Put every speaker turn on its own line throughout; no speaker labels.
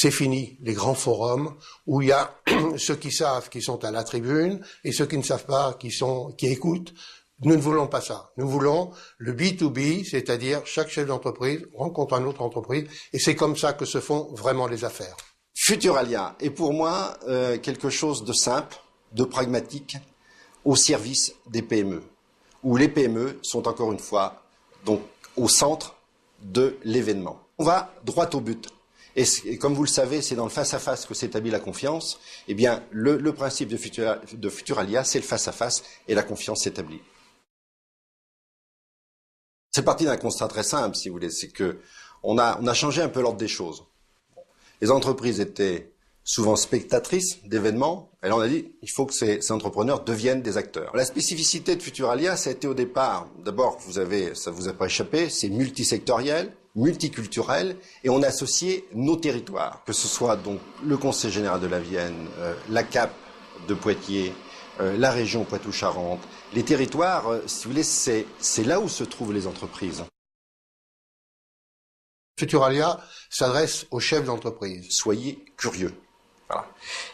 c'est fini, les grands forums où il y a ceux qui savent qui sont à la tribune et ceux qui ne savent pas qui écoutent. Nous ne voulons pas ça. Nous voulons le B2B, c'est-à-dire chaque chef d'entreprise rencontre une autre entreprise et c'est comme ça que se font vraiment les affaires.
Futuralia est pour moi quelque chose de simple, de pragmatique, au service des PME, où les PME sont encore une fois donc au centre de l'événement. On va droit au but. Et comme vous le savez, c'est dans le face-à-face que s'établit la confiance. Eh bien, le principe de Futuralia, c'est le face-à-face et la confiance s'établit. C'est parti d'un constat très simple, si vous voulez, c'est que on a changé un peu l'ordre des choses. Les entreprises étaient souvent spectatrices d'événements, et là on a dit il faut que ces entrepreneurs deviennent des acteurs. La spécificité de Futuralia, ça a été au départ, d'abord, ça vous a pas échappé, c'est multisectoriel, multiculturel, et on a associé nos territoires, que ce soit donc le Conseil général de la Vienne, la CAP de Poitiers, la région Poitou-Charentes. Les territoires, si vous voulez, c'est là où se trouvent les entreprises.
Futuralia s'adresse aux chefs d'entreprise.
Soyez curieux. Voilà.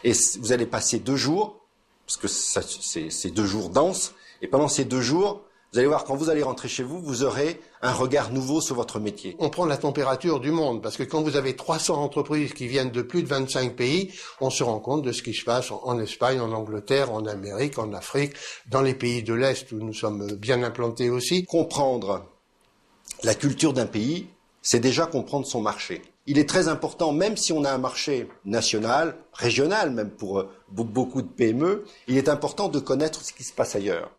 Et vous allez passer 2 jours, parce que c'est 2 jours denses, et pendant ces 2 jours, vous allez voir, quand vous allez rentrer chez vous, vous aurez un regard nouveau sur votre métier.
On prend la température du monde, parce que quand vous avez 300 entreprises qui viennent de plus de 25 pays, on se rend compte de ce qui se passe en Espagne, en Angleterre, en Amérique, en Afrique, dans les pays de l'Est où nous sommes bien implantés aussi.
Comprendre la culture d'un pays, c'est déjà comprendre son marché. Il est très important, même si on a un marché national, régional, même pour beaucoup de PME, il est important de connaître ce qui se passe ailleurs.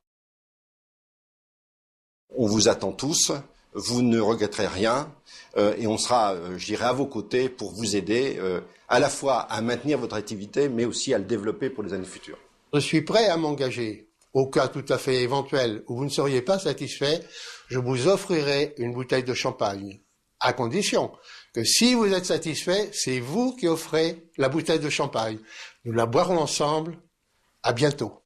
On vous attend tous, vous ne regretterez rien, et on sera, je dirais, à vos côtés pour vous aider à la fois à maintenir votre activité, mais aussi à le développer pour les années futures.
Je suis prêt à m'engager. Au cas tout à fait éventuel où vous ne seriez pas satisfait, je vous offrirai une bouteille de champagne, à condition que si vous êtes satisfait, c'est vous qui offrez la bouteille de champagne. Nous la boirons ensemble. À bientôt.